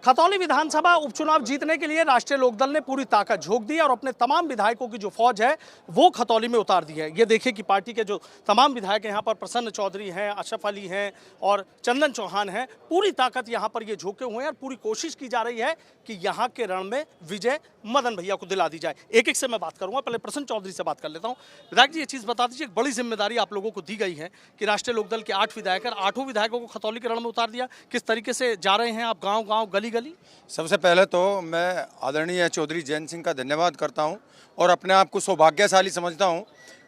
खतौली विधानसभा उपचुनाव जीतने के लिए राष्ट्रीय लोकदल ने पूरी ताकत झोंक दी और अपने तमाम विधायकों की जो फौज है वो खतौली में उतार दी है। ये देखिए कि पार्टी के जो तमाम विधायक यहाँ पर प्रसन्न चौधरी हैं, अशरफ अली हैं और चंदन चौहान हैं, पूरी ताकत यहाँ पर ये झोंके हुए हैं और पूरी कोशिश की जा रही है कि यहाँ के रण में विजय मदन भैया को दिला दी जाए। एक एक से मैं बात करूंगा, पहले प्रसन्न चौधरी से बात कर लेता हूँ। विधायक जी, ये चीज़ बता दीजिए, एक बड़ी जिम्मेदारी आप लोगों को दी गई है कि राष्ट्रीय लोकदल के 8 विधायक, 8 विधायकों को खतौली के रण में उतार दिया। किस तरीके से जा रहे हैं आप गाँव गाँव, गली गली? सबसे पहले तो मैं आदरणीय चौधरी जयंत सिंह का धन्यवाद करता हूं और अपने आप को सौभाग्यशाली समझता हूं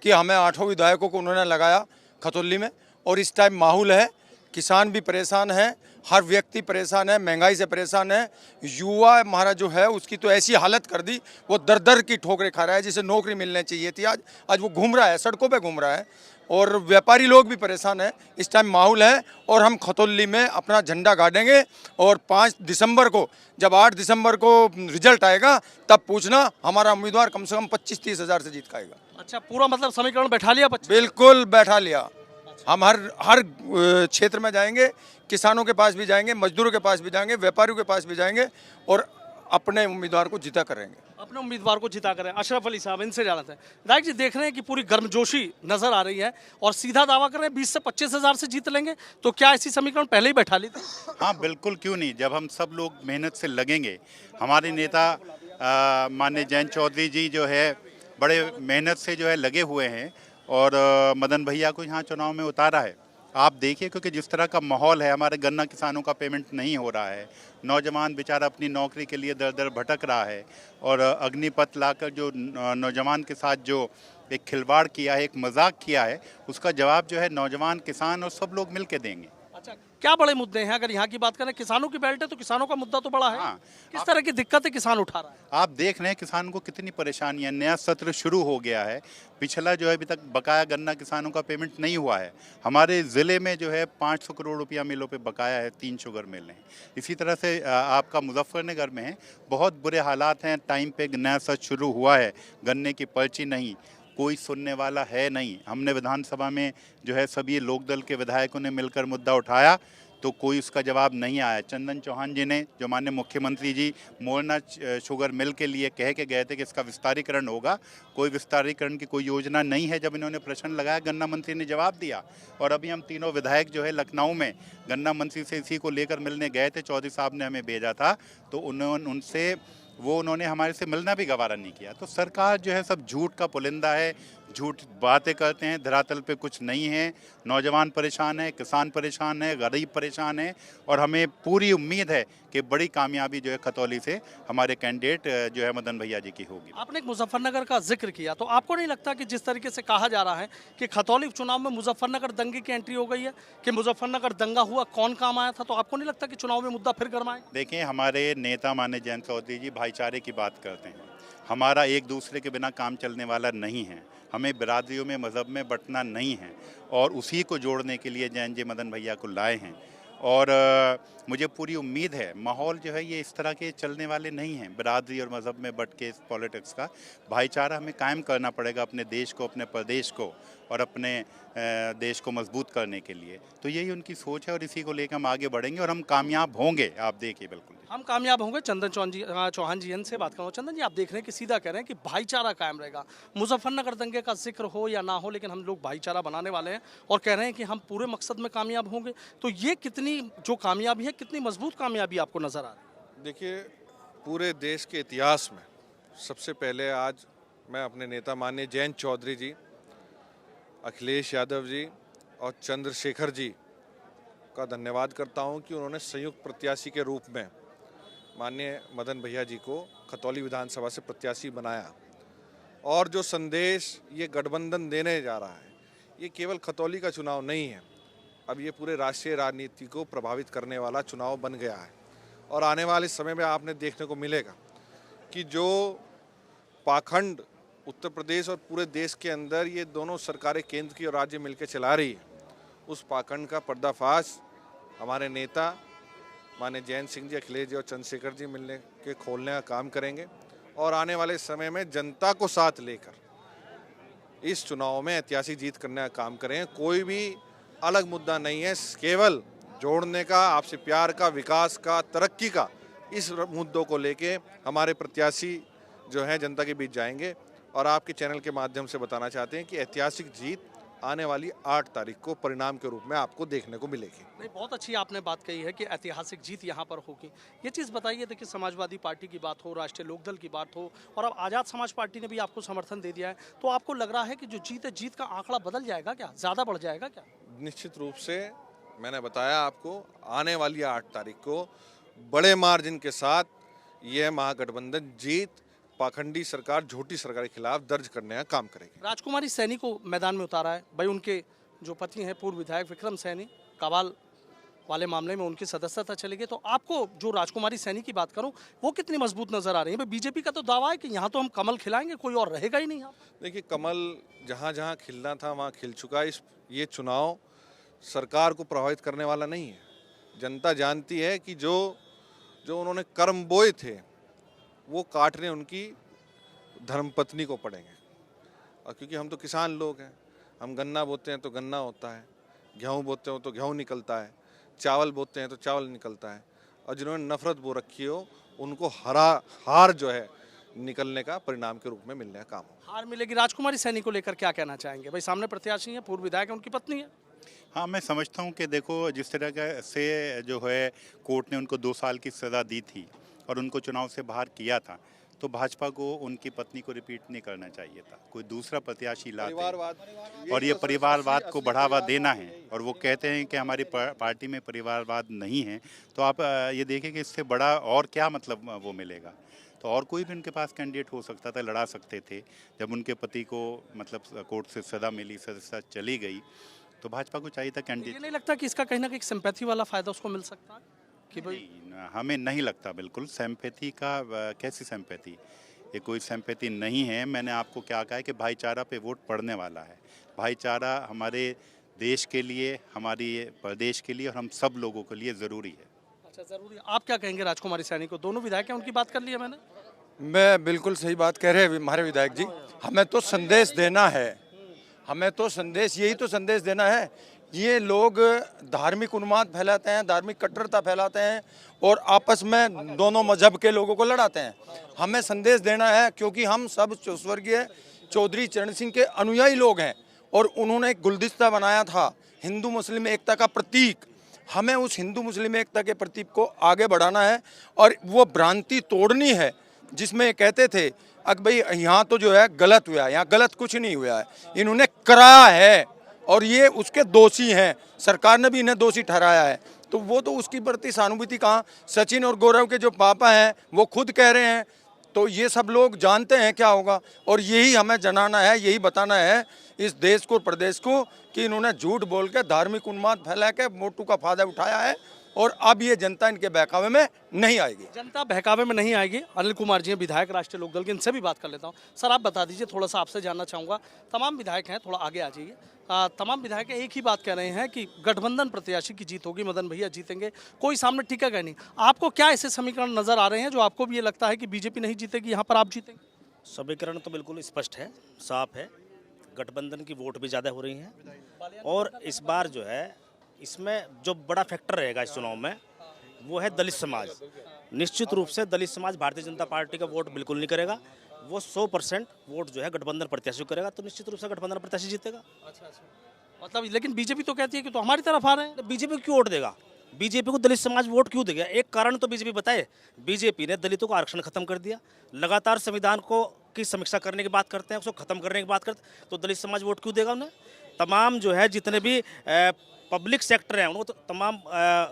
कि हमें 8 विधायकों को उन्होंने लगाया खतौली में। और इस टाइम माहौल है, किसान भी परेशान है, हर व्यक्ति परेशान है, महंगाई से परेशान है। युवा हमारा जो है उसकी तो ऐसी हालत कर दी, वो दर दर की ठोकरें खा रहा है। जिसे नौकरी मिलनी चाहिए थी आज वो घूम रहा है, सड़कों पे घूम रहा है और व्यापारी लोग भी परेशान हैं। इस टाइम माहौल है और हम खतौली में अपना झंडा गाड़ेंगे और 5 दिसंबर को, जब 8 दिसंबर को रिजल्ट आएगा तब पूछना, हमारा उम्मीदवार कम से कम 25-30 हज़ार से जीत पाएगा। अच्छा, पूरा मतलब समीकरण बैठा लिया? बिल्कुल बैठा लिया। हम हर क्षेत्र में जाएंगे, किसानों के पास भी जाएंगे, मजदूरों के पास भी जाएंगे, व्यापारियों के पास भी जाएंगे और अपने उम्मीदवार को जिता करेंगे। अपने उम्मीदवार को जिता करें। अशरफ अली साहब, इनसे जानते हैं। विधायक जी, देख रहे हैं कि पूरी गर्मजोशी नजर आ रही है और सीधा दावा कर रहे हैं 20 से 25 हज़ार से जीत लेंगे। तो क्या ऐसी समीकरण पहले ही बैठा ली थी? हाँ बिल्कुल, क्यों नहीं। जब हम सब लोग मेहनत से लगेंगे, हमारे नेता माननीय जयंत चौधरी जी जो है बड़े मेहनत से जो है लगे हुए हैं और मदन भैया को यहाँ चुनाव में उतारा है। आप देखिए, क्योंकि जिस तरह का माहौल है, हमारे गन्ना किसानों का पेमेंट नहीं हो रहा है, नौजवान बेचारा अपनी नौकरी के लिए दर दर भटक रहा है और अग्निपथ लाकर जो नौजवान के साथ जो एक खिलवाड़ किया है, एक मजाक किया है, उसका जवाब जो है नौजवान, किसान और सब लोग मिल के देंगे। अच्छा, क्या बड़े मुद्दे हैं? अगर यहाँ की बात करें, किसानों की बेल्ट है तो किसानों का मुद्दा तो बड़ा है। हाँ, किस तरह की दिक्कतें किसान उठा रहा है? आप देख रहे हैं किसान को कितनी परेशानियां। नया सत्र शुरू हो गया है, पिछला जो है अभी तक बकाया गन्ना किसानों का पेमेंट नहीं हुआ है। हमारे ज़िले में जो है 500 करोड़ रुपया मिलों पे बकाया है, 3 शुगर मिल हैं। इसी तरह से आपका मुजफ्फरनगर में है, बहुत बुरे हालात हैं। टाइम पे नया सत्र शुरू हुआ है, गन्ने की पर्ची नहीं, कोई सुनने वाला है नहीं। हमने विधानसभा में जो है सभी लोकदल के विधायकों ने मिलकर मुद्दा उठाया तो कोई उसका जवाब नहीं आया। चंदन चौहान जी ने, जो माननीय मुख्यमंत्री जी मोरना शुगर मिल के लिए कह के गए थे कि इसका विस्तारीकरण होगा, कोई विस्तारीकरण की कोई योजना नहीं है। जब इन्होंने प्रश्न लगाया, गन्ना मंत्री ने जवाब दिया और अभी हम तीनों विधायक जो है लखनऊ में गन्ना मंत्री से इसी को लेकर मिलने गए थे। चौधरी साहब ने हमें भेजा था तो उन्होंने हमारे से मिलना भी गवारा नहीं किया। तो सरकार जो है सब झूठ का पुलिंदा है, झूठ बातें करते हैं, धरातल पे कुछ नहीं है। नौजवान परेशान है, किसान परेशान है, गरीब परेशान है और हमें पूरी उम्मीद है कि बड़ी कामयाबी जो है खतौली से हमारे कैंडिडेट जो है मदन भैया जी की होगी। आपने एक मुजफ्फरनगर का जिक्र किया, तो आपको नहीं लगता कि जिस तरीके से कहा जा रहा है कि खतौली उपचुनाव में मुजफ्फरनगर दंगे की एंट्री हो गई है, कि मुजफ्फरनगर दंगा हुआ, कौन काम आया था, तो आपको नहीं लगता कि चुनाव में मुद्दा फिर गरमाए? देखिए, हमारे नेता माननीय जयंत चौधरी जी भाईचारे की बात करते हैं। हमारा एक दूसरे के बिना काम चलने वाला नहीं है। हमें बिरादरियों में, मज़हब में बंटना नहीं है और उसी को जोड़ने के लिए जयंत जी मदन भैया को लाए हैं। और मुझे पूरी उम्मीद है, माहौल जो है ये इस तरह के चलने वाले नहीं हैं। बिरादरी और मज़हब में बट के पॉलिटिक्स का भाईचारा हमें कायम करना पड़ेगा अपने देश को, अपने प्रदेश को और अपने देश को मजबूत करने के लिए। तो यही उनकी सोच है और इसी को लेकर हम आगे बढ़ेंगे और हम कामयाब होंगे। आप देखिए, बिल्कुल हम कामयाब होंगे। चंदन चौहान जी से बात करूँ। चंदन जी, आप देख रहे हैं कि सीधा कह रहे हैं कि भाईचारा कायम रहेगा। मुजफ्फरनगर दंगे का जिक्र हो या ना हो, लेकिन हम लोग भाईचारा बनाने वाले हैं और कह रहे हैं कि हम पूरे मकसद में कामयाब होंगे। तो ये कितनी जो कामयाबी है, कितनी मजबूत कामयाबी आपको नजर आ रही है? देखिए, पूरे देश के इतिहास में सबसे पहले आज मैं अपने नेता माननीय जयंत चौधरी जी, अखिलेश यादव जी और चंद्रशेखर जी का धन्यवाद करता हूं कि उन्होंने संयुक्त प्रत्याशी के रूप में माननीय मदन भैया जी को खतौली विधानसभा से प्रत्याशी बनाया। और जो संदेश ये गठबंधन देने जा रहा है, ये केवल खतौली का चुनाव नहीं है, अब ये पूरे राष्ट्रीय राजनीति को प्रभावित करने वाला चुनाव बन गया है। और आने वाले समय में आपने देखने को मिलेगा कि जो पाखंड उत्तर प्रदेश और पूरे देश के अंदर ये दोनों सरकारें, केंद्र की और राज्य मिलकर चला रही है, उस पाखंड का पर्दाफाश हमारे नेता माननीय जयंत सिंह जी, अखिलेश जी और चंद्रशेखर जी मिलने के खोलने का काम करेंगे। और आने वाले समय में जनता को साथ लेकर इस चुनाव में ऐतिहासिक जीत करने का काम करें। कोई भी अलग मुद्दा नहीं है, केवल जोड़ने का, आपसे प्यार का, विकास का, तरक्की का इस मुद्दों को लेके हमारे प्रत्याशी जो हैं जनता के बीच जाएंगे और आपके चैनल के माध्यम से बताना चाहते हैं कि ऐतिहासिक जीत आने वाली 8 तारीख को परिणाम के रूप में आपको देखने को मिलेगी। नहीं, बहुत अच्छी आपने बात कही है कि ऐतिहासिक जीत यहाँ पर होगी। ये चीज़ बताइए, देखिए समाजवादी पार्टी की बात हो, राष्ट्रीय लोकदल की बात हो और अब आज़ाद समाज पार्टी ने भी आपको समर्थन दे दिया है, तो आपको लग रहा है कि जो जीत है, जीत का आंकड़ा बदल जाएगा क्या, ज़्यादा बढ़ जाएगा क्या? निश्चित रूप से मैंने बताया आपको, आने वाली 8 तारीख को बड़े मार्जिन के साथ यह महागठबंधन जीत पाखंडी सरकार, झूठी सरकार के खिलाफ दर्ज करने का काम करेगी। राजकुमारी सैनी को मैदान में उतारा है भाई, उनके जो पति हैं पूर्व विधायक विक्रम सैनी, कवाल वाले मामले में उनकी सदस्यता चली गई, तो आपको जो राजकुमारी सैनी की बात करूं वो कितनी मजबूत नजर आ रही है? भाई बीजेपी का तो दावा है कि यहाँ तो हम कमल खिलाएंगे, कोई और रहेगा ही नहीं। देखिए, कमल जहाँ जहाँ खिलना था वहाँ खिल चुका है। ये चुनाव सरकार को प्रभावित करने वाला नहीं है। जनता जानती है कि जो उन्होंने कर्म बोए थे वो काटने उनकी धर्मपत्नी को पड़ेंगे। और क्योंकि हम तो किसान लोग हैं, हम गन्ना बोते हैं तो गन्ना होता है, गेहूँ बोते हो तो गेहूँ निकलता है, चावल बोते हैं तो चावल निकलता है, और जिन्होंने नफरत बो रखी हो उनको हार जो है निकलने का परिणाम के रूप में मिलने का काम हो। हार मिलेगी। राजकुमारी सैनी को लेकर क्या कहना चाहेंगे? भाई सामने प्रत्याशी है, पूर्व विधायक है, उनकी पत्नी है। हाँ, मैं समझता हूँ कि देखो, जिस तरह से जो है कोर्ट ने उनको 2 साल की सज़ा दी थी और उनको चुनाव से बाहर किया था, तो भाजपा को उनकी पत्नी को रिपीट नहीं करना चाहिए था, कोई दूसरा प्रत्याशी लाते। और ये परिवारवाद को बढ़ावा देना है, और वो कहते हैं कि हमारी पार्टी में परिवारवाद नहीं है, तो आप ये देखें कि इससे बड़ा और क्या मतलब वो मिलेगा। तो और कोई भी उनके पास कैंडिडेट हो सकता था, लड़ा सकते थे। जब उनके पति को मतलब कोर्ट से सज़ा मिली, सज़ा चली गई, तो भाजपा को चाहिए था कैंडिडेट। ये नहीं लगता कि इसका कहीं ना कहीं सिंपैथी वाला फायदा उसको मिल सकता है कि भाई? नहीं, हमें नहीं लगता। बिल्कुल सिंपैथी का कैसी सिंपैथी, ये कोई सिंपैथी नहीं है। मैंने आपको क्या कहा है कि भाईचारा पे वोट पड़ने वाला है। भाईचारा हमारे देश के लिए, हमारी प्रदेश के लिए और हम सब लोगों के लिए ज़रूरी है। अच्छा, ज़रूरी है। आप क्या कहेंगे राजकुमारी सैनी को? दोनों विधायक हैं, उनकी बात कर ली है मैंने। मैं बिल्कुल सही बात कह रहे हैं हमारे विधायक जी। हमें तो संदेश देना है, हमें तो संदेश, यही तो संदेश देना है। ये लोग धार्मिक उन्माद फैलाते हैं, धार्मिक कट्टरता फैलाते हैं और आपस में दोनों मजहब के लोगों को लड़ाते हैं। हमें संदेश देना है, क्योंकि हम सब स्वर्गीय चौधरी चरण सिंह के अनुयायी लोग हैं और उन्होंने एक गुलदस्ता बनाया था हिंदू मुस्लिम एकता का प्रतीक। हमें उस हिंदू मुस्लिम एकता के प्रतीक को आगे बढ़ाना है और वो भ्रांति तोड़नी है जिसमें कहते थे अब भाई यहाँ तो जो है गलत हुआ है, यहाँ गलत कुछ नहीं हुआ है, इन्होंने कराया है और ये उसके दोषी हैं, सरकार ने भी इन्हें दोषी ठहराया है। तो वो तो उसकी प्रति सहानुभूति कहाँ? सचिन और गौरव के जो पापा हैं वो खुद कह रहे हैं, तो ये सब लोग जानते हैं क्या होगा। और यही हमें जनाना है, यही बताना है इस देश को, प्रदेश को, कि इन्होंने झूठ बोल के धार्मिक उन्माद फैला के मोटू का फायदा उठाया है और अब ये जनता इनके बहकावे में नहीं आएगी। जनता बहकावे में नहीं आएगी। अनिल कुमार जी हैं, विधायक राष्ट्रीय लोकदल के, इनसे भी बात कर लेता हूं। सर, आप बता दीजिए, थोड़ा सा आपसे जानना चाहूँगा। तमाम विधायक हैं, थोड़ा आगे आ जाइए। तमाम विधायक एक ही बात कह रहे हैं कि गठबंधन प्रत्याशी की जीत होगी, मदन भैया जीतेंगे, कोई सामने टिकेगा नहीं। आपको क्या ऐसे समीकरण नजर आ रहे हैं जो आपको भी ये लगता है कि बीजेपी नहीं जीतेगी, यहाँ पर आप जीतेंगे? समीकरण तो बिल्कुल स्पष्ट है, साफ है। गठबंधन की वोट भी ज़्यादा हो रही हैं और इस बार जो है इसमें जो बड़ा फैक्टर रहेगा इस चुनाव में वो है दलित समाज। निश्चित रूप से दलित समाज भारतीय जनता पार्टी का वोट बिल्कुल नहीं करेगा, वो 100% वोट जो है गठबंधन प्रत्याशी को करेगा, तो निश्चित रूप से गठबंधन प्रत्याशी जीतेगा। अच्छा, मतलब लेकिन बीजेपी तो कहती है कि तो हमारी तरफ आ रहे हैं। बीजेपी क्यों वोट देगा? बीजेपी को दलित समाज वोट क्यों देगा? एक कारण तो बीजेपी बताए, बीजेपी ने दलितों का आरक्षण खत्म कर दिया, लगातार संविधान को की समीक्षा करने की बात करते हैं, उसको खत्म करने की बात करते हैं, तो दलित समाज वोट क्यों देगा उन्हें? तमाम जो है जितने भी पब्लिक सेक्टर हैं उनको तो तमाम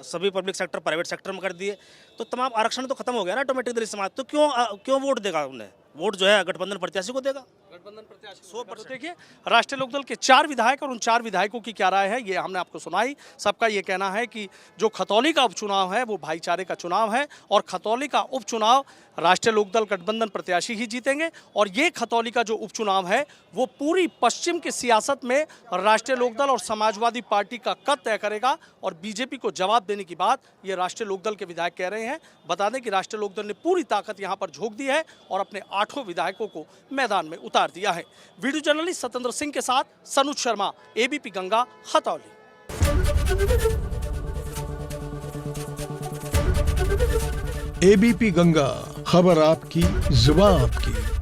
सभी पब्लिक सेक्टर प्राइवेट सेक्टर में कर दिए, तो तमाम आरक्षण तो खत्म हो गया ना ऑटोमेटिक दलित समाज, तो क्यों वोट देगा उन्हें? वोट जो है गठबंधन प्रत्याशी को देगा, गठबंधन प्रत्याशी 100%। देखिए, राष्ट्रीय लोकदल के 4 विधायक और उन 4 विधायकों की क्या राय है ये हमने आपको सुनाई। सबका ये कहना है कि जो खतौली का उपचुनाव है वो भाईचारे का चुनाव है और खतौली का उपचुनाव राष्ट्रीय लोकदल गठबंधन प्रत्याशी ही जीतेंगे। और ये खतौली का जो उपचुनाव है वो पूरी पश्चिम की सियासत में राष्ट्रीय लोकदल और समाजवादी पार्टी का कद तय करेगा और बीजेपी को जवाब देने की बात ये राष्ट्रीय लोकदल के विधायक कह रहे हैं। बता दें कि राष्ट्रीय लोकदल ने पूरी ताकत यहाँ पर झोंक दी है और अपने 8 विधायकों को मैदान में उतार दिया है। वीडियो जर्नलिस्ट सत्येंद्र सिंह के साथ सनुज शर्मा, एबीपी गंगा, खतौली। एबीपी गंगा, खबर आपकी, जुबान आपकी।